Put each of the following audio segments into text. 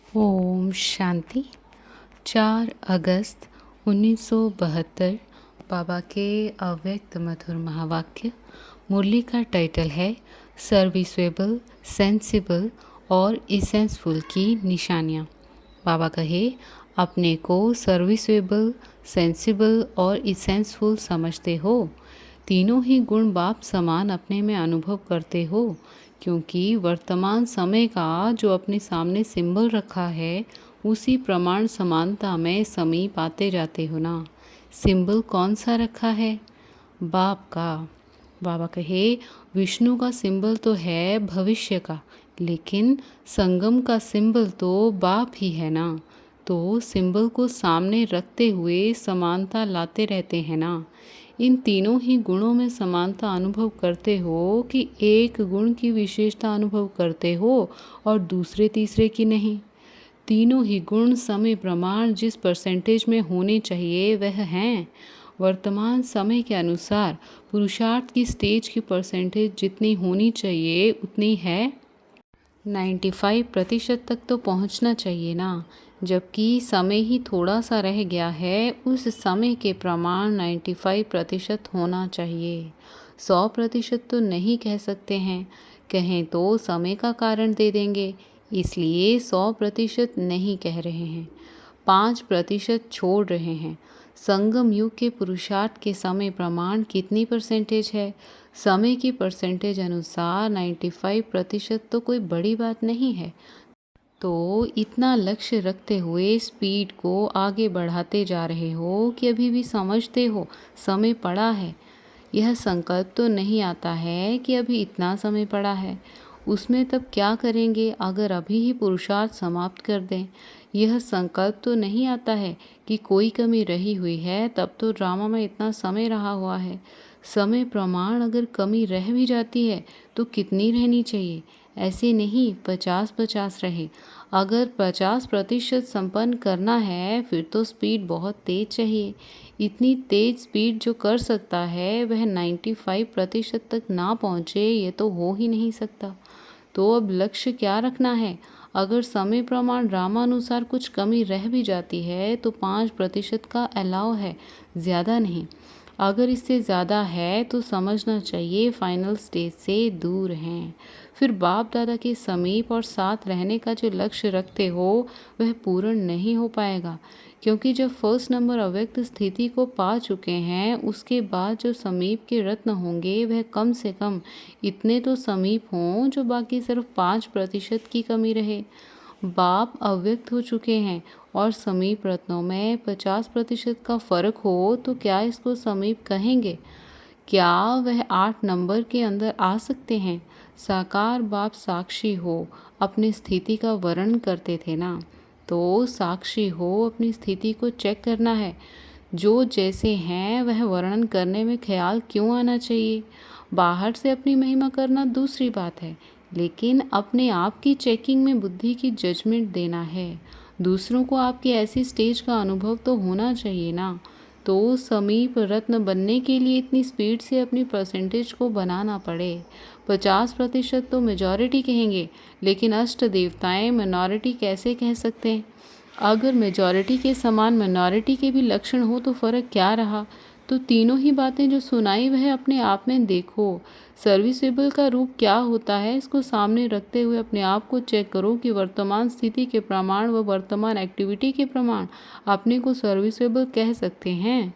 ओम शांति। 4 अगस्त 1972 बाबा के अव्यक्त मधुर महावाक्य। मुरली का टाइटल है सर्विसेबल, सेंसिबल और इसेंसफुल की निशानियाँ। बाबा कहे, अपने को सर्विसेबल, सेंसिबल और इसेंसफुल समझते हो। तीनों ही गुण बाप समान अपने में अनुभव करते हो, क्योंकि वर्तमान समय का जो अपने सामने सिंबल रखा है उसी प्रमाण समानता में समीप आते जाते हो ना। सिंबल कौन सा रखा है? बाप का। बाबा कहे, विष्णु का सिंबल तो है भविष्य का, लेकिन संगम का सिंबल तो बाप ही है ना। तो सिंबल को सामने रखते हुए समानता लाते रहते हैं ना। इन तीनों ही गुणों में समानता अनुभव करते हो कि एक गुण की विशेषता अनुभव करते हो और दूसरे तीसरे की नहीं। तीनों ही गुण समय प्रमाण जिस परसेंटेज में होने चाहिए वह हैं। वर्तमान समय के अनुसार पुरुषार्थ की स्टेज की परसेंटेज जितनी होनी चाहिए उतनी है। 95% तक तो पहुंचना चाहिए ना, जबकि समय ही थोड़ा सा रह गया है। उस समय के प्रमाण 95% होना चाहिए। 100% तो नहीं कह सकते हैं, कहें तो समय का कारण दे देंगे, इसलिए 100% नहीं कह रहे हैं। 5% छोड़ रहे हैं। संगम युग के पुरुषार्थ के समय प्रमाण कितनी परसेंटेज है? समय की परसेंटेज अनुसार 95% तो कोई बड़ी बात नहीं है। तो इतना लक्ष्य रखते हुए स्पीड को आगे बढ़ाते जा रहे हो कि अभी भी समझते हो समय पड़ा है। यह संकल्प तो नहीं आता है कि अभी इतना समय पड़ा है। उसमें तब क्या करेंगे अगर अभी ही पुरुषार्थ समाप्त कर दें? यह संकल्प तो नहीं आता है कि कोई कमी रही हुई है, तब तो ड्रामा में इतना समय रहा हुआ है। समय प्रमाण अगर कमी रह भी जाती है तो कितनी रहनी चाहिए? ऐसे नहीं 50-50 रहे। अगर 50% संपन्न करना है फिर तो स्पीड बहुत तेज चाहिए। इतनी तेज स्पीड जो कर सकता है वह 95% तक ना पहुँचे, ये तो हो ही नहीं सकता। तो अब लक्ष्य क्या रखना है? अगर समय प्रमाण ड्रामानुसार कुछ कमी रह भी जाती है तो 5% का अलाउ है, ज़्यादा नहीं। अगर इससे ज़्यादा है तो समझना चाहिए फाइनल स्टेज से दूर हैं। फिर बाप दादा के समीप और साथ रहने का जो लक्ष्य रखते हो वह पूर्ण नहीं हो पाएगा, क्योंकि जब फर्स्ट नंबर अव्यक्त स्थिति को पा चुके हैं उसके बाद जो समीप के रत्न होंगे वह कम से कम इतने तो समीप हों जो बाकी सिर्फ 5% की कमी रहे। बाप अव्यक्त हो चुके हैं और समीप रत्नों में 50% का फर्क हो तो क्या इसको समीप कहेंगे? क्या वह 8 नंबर के अंदर आ सकते हैं? साकार बाप साक्षी हो अपनी स्थिति का वर्णन करते थे ना, तो साक्षी हो अपनी स्थिति को चेक करना है। जो जैसे हैं वह वर्णन करने में ख्याल क्यों आना चाहिए? बाहर से अपनी महिमा करना दूसरी बात है, लेकिन अपने आप की चेकिंग में बुद्धि की जजमेंट देना है। दूसरों को आपकी ऐसी स्टेज का अनुभव तो होना चाहिए ना। तो समीप रत्न बनने के लिए इतनी स्पीड से अपनी परसेंटेज को बनाना पड़े। 50% तो मेजॉरिटी कहेंगे, लेकिन अष्ट देवताएं मिनॉरिटी कैसे कह सकते हैं? अगर मेजॉरिटी के समान मिनॉरिटी के भी लक्षण हो तो फ़र्क क्या रहा? तो तीनों ही बातें जो सुनाई वह अपने आप में देखो। सर्विसेबल का रूप क्या होता है इसको सामने रखते हुए अपने आप को चेक करो कि वर्तमान स्थिति के प्रमाण व वर्तमान एक्टिविटी के प्रमाण अपने को सर्विसेबल कह सकते हैं।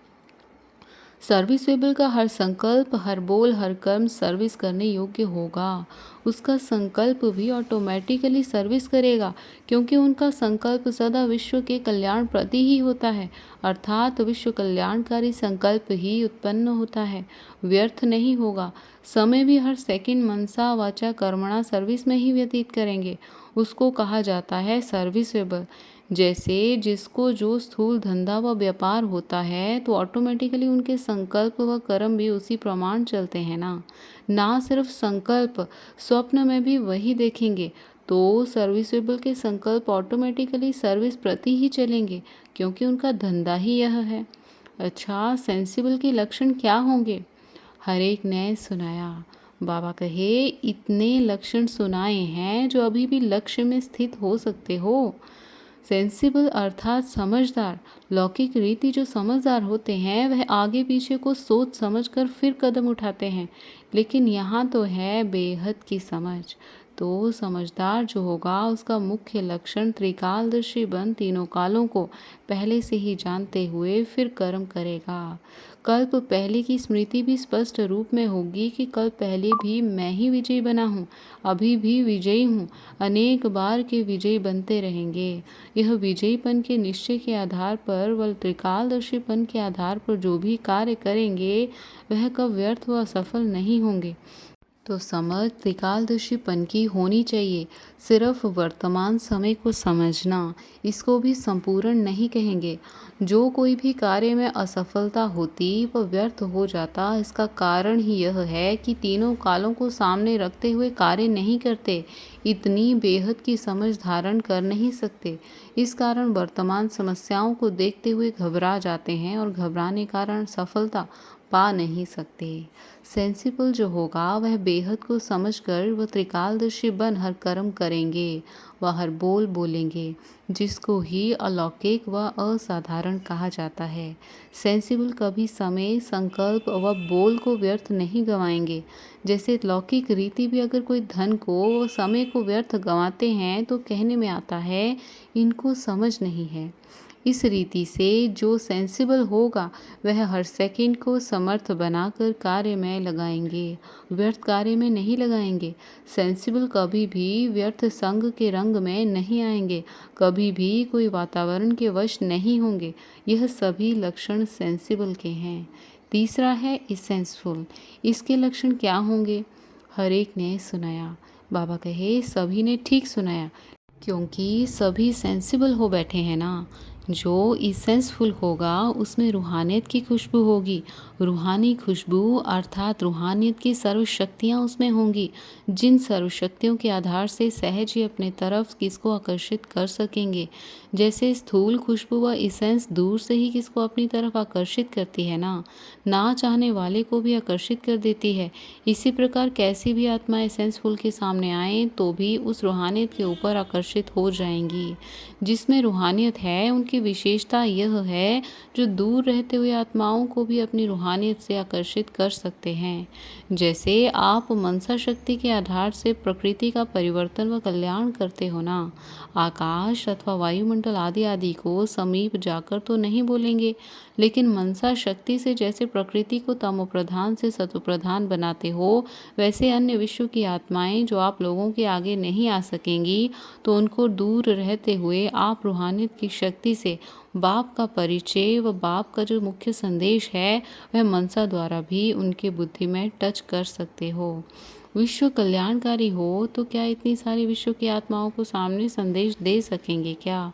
सर्विसेबल का हर संकल्प, हर बोल, हर कर्म सर्विस करने योग्य होगा। उसका संकल्प भी ऑटोमेटिकली सर्विस करेगा, क्योंकि उनका संकल्प सदा विश्व के कल्याण प्रति ही होता है, अर्थात विश्व कल्याणकारी संकल्प ही उत्पन्न होता है, व्यर्थ नहीं होगा। समय भी हर सेकंड मनसा वाचा कर्मणा सर्विस में ही व्यतीत करेंगे, उसको कहा जाता है सर्विसेबल। जैसे जिसको जो स्थूल धंधा व व्यापार होता है तो ऑटोमेटिकली उनके संकल्प व कर्म भी उसी प्रमाण चलते हैं ना। ना सिर्फ संकल्प, स्वप्न में भी वही देखेंगे तो सर्विसेबल के संकल्प ऑटोमेटिकली सर्विस प्रति ही चलेंगे, क्योंकि उनका धंधा ही यह है। अच्छा, सेंसिबल के लक्षण क्या होंगे? हर एक ने सुनाया। बाबा कहे, इतने लक्षण सुनाए हैं जो अभी भी लक्ष्य में स्थित हो सकते हो। सेंसिबल अर्थात समझदार। लौकिक रीति जो समझदार होते हैं वह आगे पीछे को सोच समझकर फिर कदम उठाते हैं, लेकिन यहाँ तो है बेहद की समझ। तो समझदार जो होगा उसका मुख्य लक्षण त्रिकालदर्शी बन तीनों कालों को पहले से ही जानते हुए फिर कर्म करेगा। कल्प पहले की स्मृति भी स्पष्ट रूप में होगी कि कल्प पहले भी मैं ही विजयी बना हूँ, अभी भी विजयी हूँ, अनेक बार के विजयी बनते रहेंगे। यह विजयीपन के निश्चय के आधार पर व त्रिकालदर्शीपन के आधार पर जो भी कार्य करेंगे वह कब व्यर्थ व असफल नहीं होंगे। तो समझ त्रिकालदर्शीपन की होनी चाहिए। सिर्फ वर्तमान समय को समझना, इसको भी संपूर्ण नहीं कहेंगे। जो कोई भी कार्य में असफलता होती वह व्यर्थ हो जाता, इसका कारण ही यह है कि तीनों कालों को सामने रखते हुए कार्य नहीं करते, इतनी बेहद की समझ धारण कर नहीं सकते। इस कारण वर्तमान समस्याओं को देखते हुए घबरा जाते हैं और घबराने कारण सफलता पा नहीं सकते। सेंसिबल जो होगा वह बेहद को समझकर वह त्रिकालदर्शी बन हर कर्म करेंगे, वह हर बोल बोलेंगे, जिसको ही अलौकिक व असाधारण कहा जाता है। सेंसिबल कभी समय, संकल्प व बोल को व्यर्थ नहीं गंवाएंगे। जैसे लौकिक रीति भी अगर कोई धन को व समय को व्यर्थ गंवाते हैं तो कहने में आता है इनको समझ नहीं है। इस रीति से जो सेंसिबल होगा वह हर सेकंड को समर्थ बनाकर कार्य में लगाएंगे, व्यर्थ कार्य में नहीं लगाएंगे। सेंसिबल कभी भी व्यर्थ संग के रंग में नहीं आएंगे, कभी भी कोई वातावरण के वश नहीं होंगे। यह सभी लक्षण सेंसिबल के हैं। तीसरा है इसेंसफुल। इसके लक्षण क्या होंगे? हर एक ने सुनाया। बाबा कहे, सभी ने ठीक सुनाया, क्योंकि सभी सेंसिबल हो बैठे हैं ना। जो इसेंसफुल होगा उसमें रूहानियत की खुशबू होगी। रूहानी खुशबू अर्थात रूहानियत की सर्वशक्तियाँ उसमें होंगी, जिन सर्वशक्तियों के आधार से सहज ही अपने तरफ किसको आकर्षित कर सकेंगे। जैसे स्थूल खुशबू व इसेंस दूर से ही किसको अपनी तरफ आकर्षित करती है ना चाहने वाले को भी आकर्षित कर देती है। इसी प्रकार कैसी भी आत्मा इसेंसफुल के सामने आए तो भी उस रूहानियत के ऊपर आकर्षित हो जाएंगी। जिसमें रूहानियत है उनकी विशेषता यह है जो दूर रहते हुए आत्माओं को भी अपनी रूहानियत से आकर्षित कर सकते हैं। जैसे आप मनसा शक्ति के आधार से प्रकृति का परिवर्तन व कल्याण करते हो ना, आकाश अथवा वायुमंडल आदि आदि को समीप जाकर तो नहीं बोलेंगे, लेकिन मनसा शक्ति से जैसे प्रकृति को तमो प्रधान से सत्व प्रधान बनाते हो, वैसे अन्य विश्व की आत्माएं जो आप लोगों के आगे नहीं आ सकेंगी, तो उनको दूर रहते हुए आप रूहानियत की शक्ति से बाप का परिचय व बाप का जो मुख्य संदेश है वह मनसा द्वारा भी उनके बुद्धि में टच कर सकते हो। विश्व कल्याणकारी हो तो क्या इतनी सारी विश्व की आत्माओं को सामने संदेश दे सकेंगे क्या?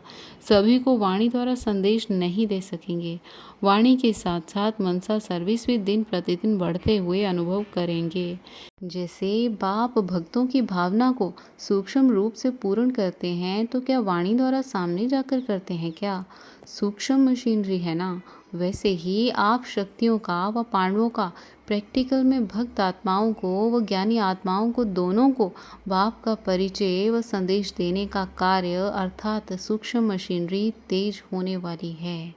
सभी को वाणी द्वारा संदेश नहीं दे सकेंगे। वाणी के साथ साथ मनसा सर्विस भी दिन प्रतिदिन बढ़ते हुए अनुभव करेंगे। जैसे बाप भक्तों की भावना को सूक्ष्म रूप से पूर्ण करते हैं तो क्या वाणी द्वारा सामने जाकर करते हैं क्या? सूक्ष्म मशीनरी है ना। वैसे ही आप शक्तियों का व पांडवों का प्रैक्टिकल में भक्त आत्माओं को व ज्ञानी आत्माओं को दोनों को बाप का परिचय व संदेश देने का कार्य अर्थात सूक्ष्म मशीनरी तेज होने वाली है।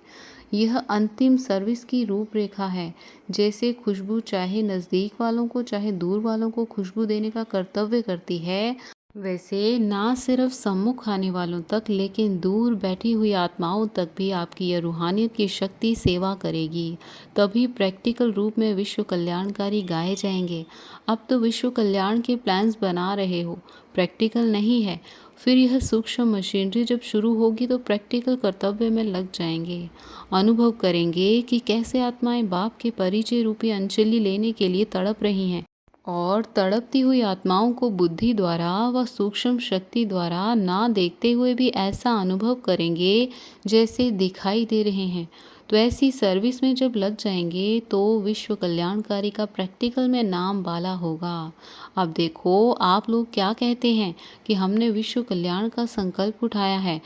यह अंतिम सर्विस की रूपरेखा है। जैसे खुशबू चाहे नज़दीक वालों को चाहे दूर वालों को खुशबू देने का कर्तव्य करती है, वैसे ना सिर्फ सम्मुख आने वालों तक लेकिन दूर बैठी हुई आत्माओं तक भी आपकी यह रूहानियत की शक्ति सेवा करेगी। तभी प्रैक्टिकल रूप में विश्व कल्याणकारी गाए जाएंगे। अब तो विश्व कल्याण के प्लान्स बना रहे हो, प्रैक्टिकल नहीं है। फिर यह सूक्ष्म मशीनरी जब शुरू होगी तो प्रैक्टिकल कर्तव्य में लग जाएंगे। अनुभव करेंगे कि कैसे आत्माएं बाप के परिचय रूपी अंजलि लेने के लिए तड़प रही हैं और तड़पती हुई आत्माओं को बुद्धि द्वारा व सूक्ष्म शक्ति द्वारा ना देखते हुए भी ऐसा अनुभव करेंगे जैसे दिखाई दे रहे हैं। तो ऐसी सर्विस में जब लग जाएंगे तो विश्व कल्याणकारी का प्रैक्टिकल में नाम बाला होगा। अब देखो आप लोग क्या कहते हैं कि हमने विश्व कल्याण का संकल्प उठाया है,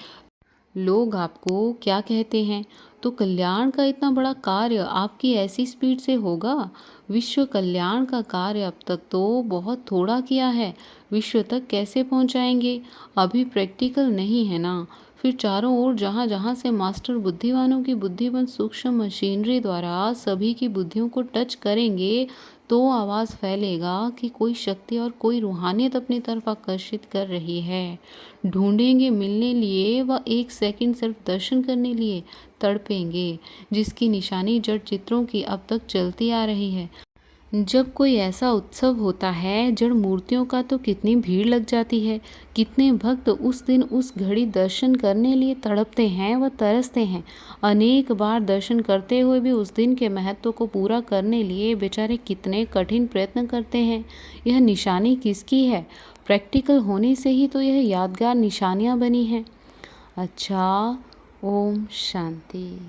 लोग आपको क्या कहते हैं? तो कल्याण का इतना बड़ा कार्य आपकी ऐसी स्पीड से होगा? विश्व कल्याण का कार्य अब तक तो बहुत थोड़ा किया है, विश्व तक कैसे पहुंचाएंगे? अभी प्रैक्टिकल नहीं है ना। फिर चारों ओर जहाँ जहाँ से मास्टर बुद्धिमानों की बुद्धिमान सूक्ष्म मशीनरी द्वारा सभी की बुद्धियों को टच करेंगे, तो आवाज़ फैलेगा कि कोई शक्ति और कोई रूहानियत अपनी तरफ आकर्षित कर रही है। ढूंढेंगे मिलने लिए व एक सेकंड सिर्फ दर्शन करने लिए तड़पेंगे, जिसकी निशानी जड़ चित्रों की अब तक चलती आ रही है। जब कोई ऐसा उत्सव होता है जड़ मूर्तियों का, तो कितनी भीड़ लग जाती है। कितने भक्त उस दिन उस घड़ी दर्शन करने लिए तड़पते हैं व तरसते हैं। अनेक बार दर्शन करते हुए भी उस दिन के महत्व को पूरा करने लिए बेचारे कितने कठिन प्रयत्न करते हैं। यह निशानी किसकी है? प्रैक्टिकल होने से ही तो यह यादगार निशानियाँ बनी हैं। अच्छा, ओम शांति।